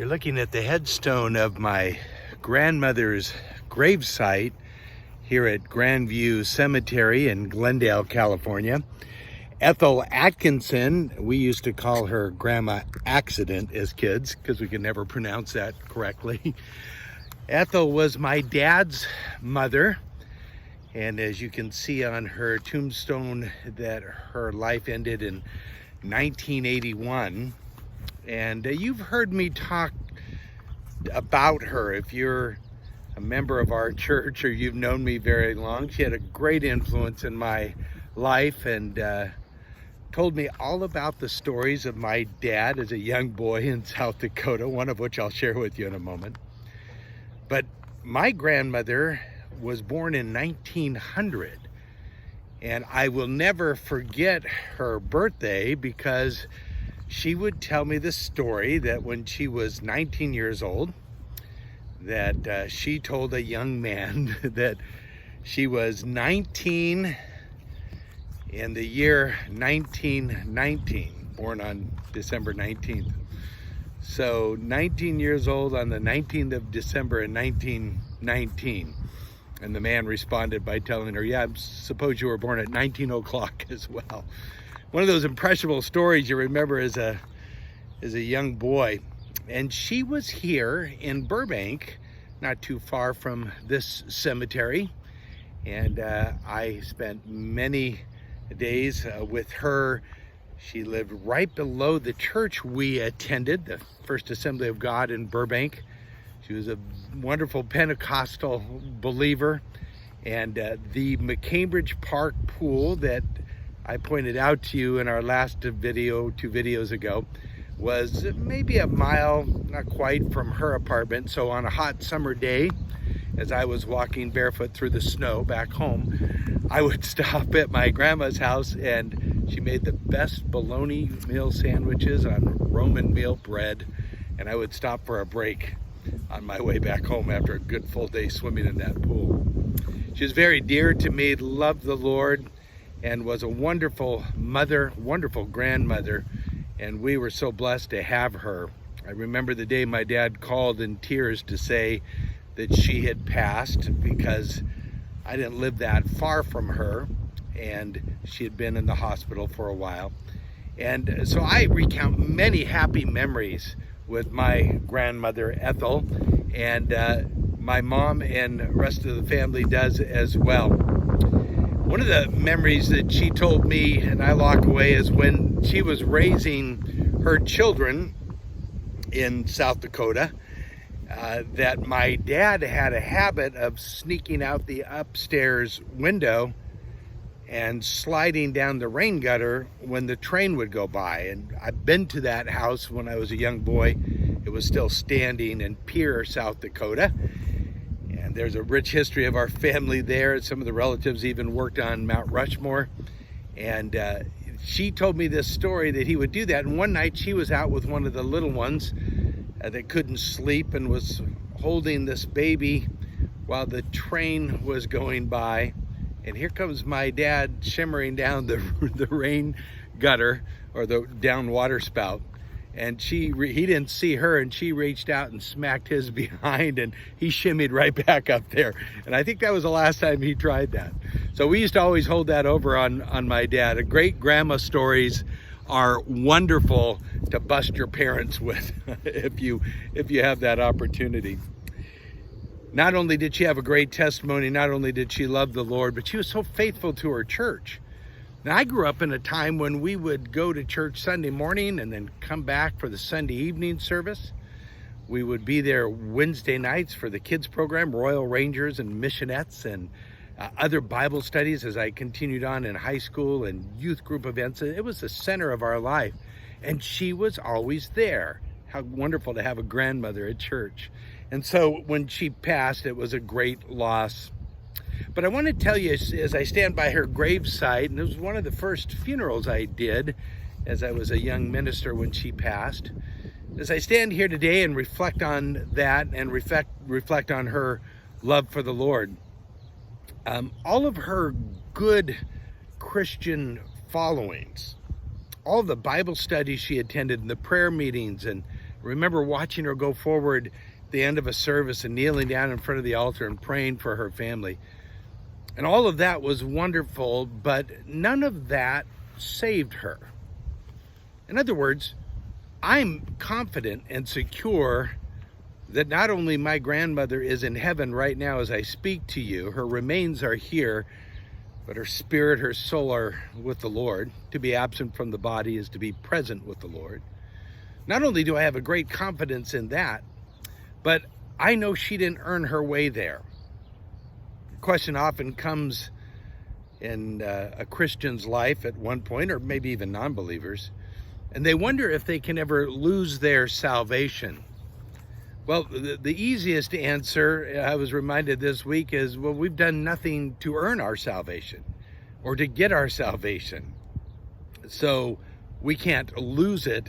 You're looking at the headstone of my grandmother's gravesite here at Grandview Cemetery in Glendale, California. Ethel Atkinson, we used to call her Grandma Accident as kids because we could never pronounce that correctly. Ethel was my dad's mother, and as you can see on her tombstone that her life ended in 1981. And you've heard me talk about her if you're a member of our church or you've known me very long. She had a great influence in my life and told me all about the stories of my dad as a young boy in South Dakota, one of which I'll share with you in a moment. But my grandmother was born in 1900, and I will never forget her birthday because she would tell me the story that when she was 19 years old, that she told a young man that she was 19 in the year 1919, born on December 19th. So 19 years old on the 19th of December in 1919. And the man responded by telling her, yeah, I suppose you were born at 19 o'clock as well. One of those impressionable stories you remember as a young boy. And she was here in Burbank, not too far from this cemetery. And I spent many days with her. She lived right below the church we attended, the First Assembly of God in Burbank. She was a wonderful Pentecostal believer. And the McCambridge Park pool that I pointed out to you in our last video, 2 videos ago, was maybe a mile, not quite, from her apartment. So on a hot summer day, as I was walking barefoot through the snow back home, I would stop at my grandma's house, and she made the best bologna meal sandwiches on Roman meal bread, and I would stop for a break on my way back home after a good full day swimming in that pool. She was very dear to me, loved the Lord, and was a wonderful mother, wonderful grandmother, and we were so blessed to have her. I remember the day my dad called in tears to say that she had passed because I didn't live that far from her, and she had been in the hospital for a while. And so I recount many happy memories with my grandmother Ethel, and my mom and the rest of the family does as well. One of the memories that she told me, and I lock away, is when she was raising her children in South Dakota, that my dad had a habit of sneaking out the upstairs window and sliding down the rain gutter when the train would go by. And I've been to that house when I was a young boy. It was still standing in Pierre, South Dakota. And there's a rich history of our family there. Some of the relatives even worked on Mount Rushmore. And she told me this story that he would do that. And one night she was out with one of the little ones that couldn't sleep and was holding this baby while the train was going by. And here comes my dad shimmering down the rain gutter, or the down water spout. And he didn't see her, and she reached out and smacked his behind, and he shimmied right back up there. And I think that was the last time he tried that. So we used to always hold that over on my dad. Great grandma stories are wonderful to bust your parents with if you have that opportunity. Not only did she have a great testimony, not only did she love the Lord, but she was so faithful to her church. Now, I grew up in a time when we would go to church Sunday morning and then come back for the Sunday evening service. We would be there Wednesday nights for the kids program, Royal Rangers and Missionettes, and other Bible studies as I continued on in high school and youth group events. It was the center of our life, and she was always there. How wonderful to have a grandmother at church. And so when she passed, it was a great loss. But I want to tell you, as I stand by her gravesite, and it was one of the first funerals I did as I was a young minister when she passed, as I stand here today and reflect on that and reflect on her love for the Lord, all of her good Christian followings, all the Bible studies she attended and the prayer meetings and Remember watching her go forward at the end of a service and kneeling down in front of the altar and praying for her family. And all of that was wonderful, but none of that saved her. In other words, I'm confident and secure that not only my grandmother is in heaven right now as I speak to you, her remains are here, but her spirit, her soul are with the Lord. To be absent from the body is to be present with the Lord. Not only do I have a great confidence in that, but I know she didn't earn her way there. The question often comes in a Christian's life at one point, or maybe even non-believers, and they wonder if they can ever lose their salvation. Well, the easiest answer, I was reminded this week, is, well, we've done nothing to earn our salvation or to get our salvation. So we can't lose it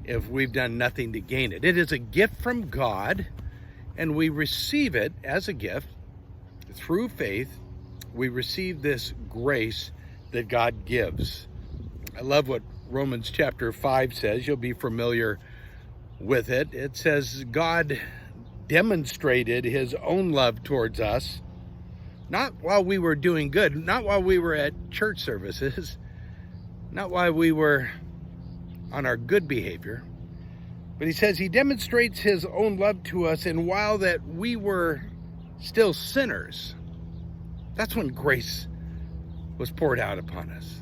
if we've done nothing to gain it. It is a gift from God, and we receive it as a gift through faith. We receive this grace that God gives. I love what Romans chapter 5 says. You'll be familiar with it. It says, God demonstrated his own love towards us, not while we were doing good, not while we were at church services, not while we were on our good behavior, but he says he demonstrates his own love to us, and while that we were still sinners, that's when grace was poured out upon us.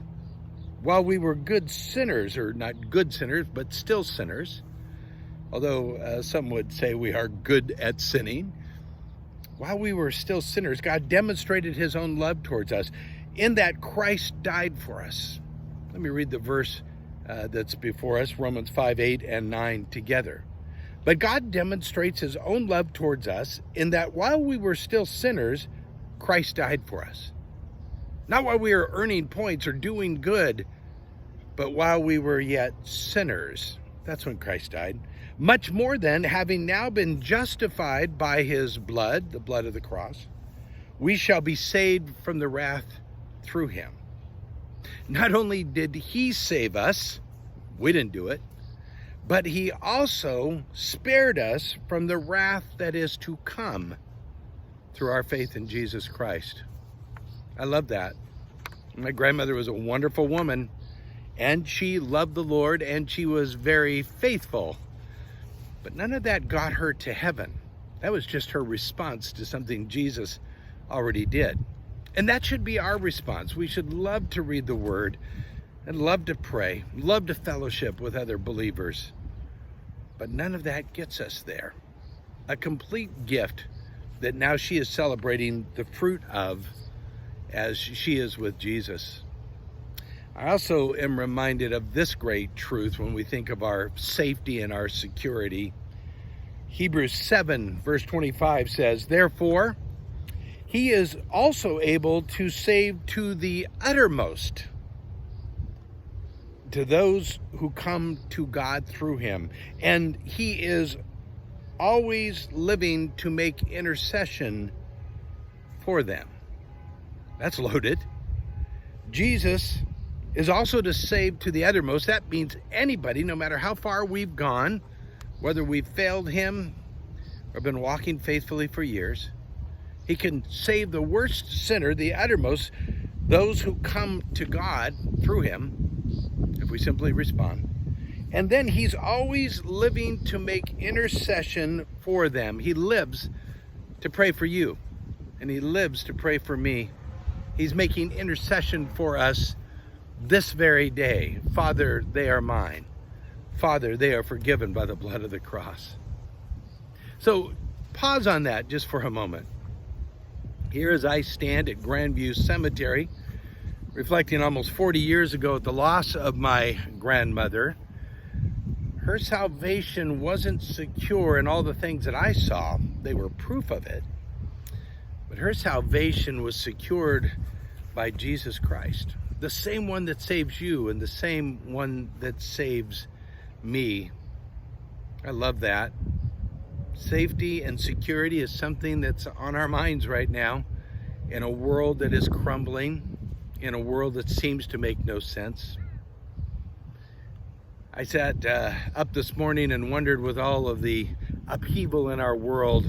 While we were good sinners, or not good sinners, but still sinners, although some would say we are good at sinning, while we were still sinners, God demonstrated his own love towards us in that Christ died for us. Let me read the verse that's before us, Romans 5, 8, and 9 together. But God demonstrates his own love towards us in that while we were still sinners, Christ died for us. Not while we were earning points or doing good, but while we were yet sinners. That's when Christ died. Much more then, having now been justified by his blood, the blood of the cross, we shall be saved from the wrath through him. Not only did he save us, we didn't do it, but he also spared us from the wrath that is to come through our faith in Jesus Christ. I love that. My grandmother was a wonderful woman, and she loved the Lord, and she was very faithful. But none of that got her to heaven. That was just her response to something Jesus already did. And that should be our response. We should love to read the Word and love to pray, love to fellowship with other believers. But none of that gets us there. A complete gift that now she is celebrating the fruit of as she is with Jesus. I also am reminded of this great truth when we think of our safety and our security. Hebrews 7, verse 25 says, therefore, he is also able to save to the uttermost to those who come to God through him. And he is always living to make intercession for them. That's loaded. Jesus is also to save to the uttermost. That means anybody, no matter how far we've gone, whether we've failed him or been walking faithfully for years, he can save the worst sinner, the uttermost, those who come to God through him, if we simply respond. And then he's always living to make intercession for them. He lives to pray for you, and he lives to pray for me. He's making intercession for us this very day. Father, they are mine. Father, they are forgiven by the blood of the cross. So pause on that just for a moment. Here as I stand at Grandview Cemetery, reflecting almost 40 years ago at the loss of my grandmother, her salvation wasn't secure in all the things that I saw. They were proof of it. But her salvation was secured by Jesus Christ, the same one that saves you and the same one that saves me. I love that. Safety and security is something that's on our minds right now in a world that is crumbling, in a world that seems to make no sense. I sat up this morning and wondered, with all of the upheaval in our world,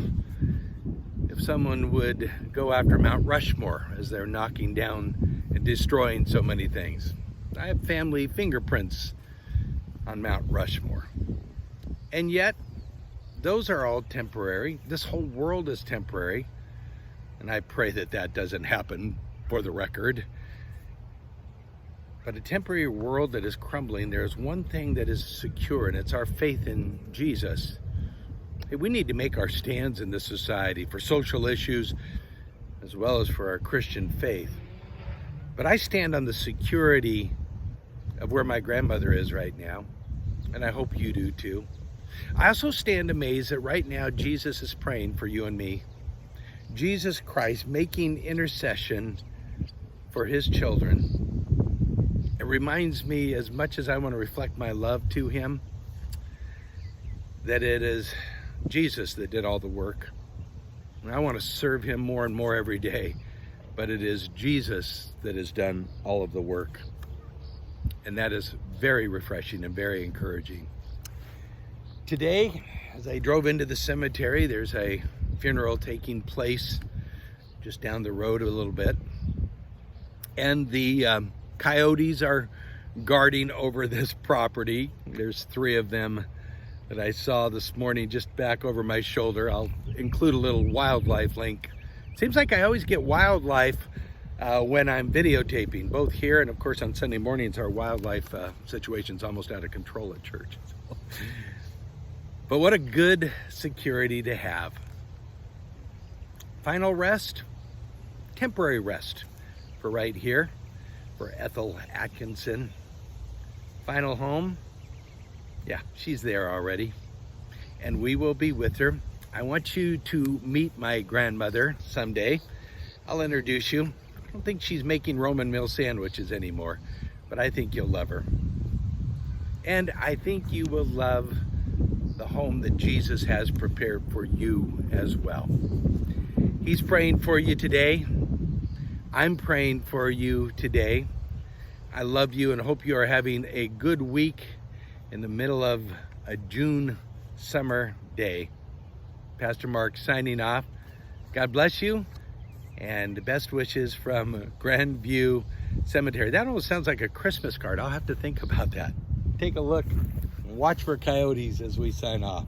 if someone would go after Mount Rushmore as they're knocking down and destroying so many things. I have family fingerprints on Mount Rushmore. And yet, those are all temporary. This whole world is temporary. And I pray that that doesn't happen, for the record. But a temporary world that is crumbling, there's one thing that is secure, and it's our faith in Jesus. We need to make our stands in this society for social issues as well as for our Christian faith. But I stand on the security of where my grandmother is right now, and I hope you do too. I also stand amazed that right now Jesus is praying for you and me. Jesus Christ making intercession for his children. It reminds me, as much as I want to reflect my love to him, that it is Jesus that did all the work. And I want to serve him more and more every day, but it is Jesus that has done all of the work. And that is very refreshing and very encouraging. Today, as I drove into the cemetery, there's a funeral taking place just down the road a little bit. And the coyotes are guarding over this property. There's 3 of them that I saw this morning just back over my shoulder. I'll include a little wildlife link. Seems like I always get wildlife when I'm videotaping, both here and of course on Sunday mornings. Our wildlife situation's almost out of control at church. But what a good security to have. Final rest, temporary rest for right here, for Ethel Atkinson. Final home, yeah, she's there already, and we will be with her. I want you to meet my grandmother someday. I'll introduce you. I don't think she's making Roman meal sandwiches anymore, but I think you'll love her. And I think you will love the home that Jesus has prepared for you as well. He's praying for you today. I'm praying for you today. I love you and hope you are having a good week in the middle of a June summer day. Pastor Mark signing off. God bless you, and best wishes from Grandview Cemetery. That almost sounds like a Christmas card. I'll have to think about that. Take a look and watch for coyotes as we sign off.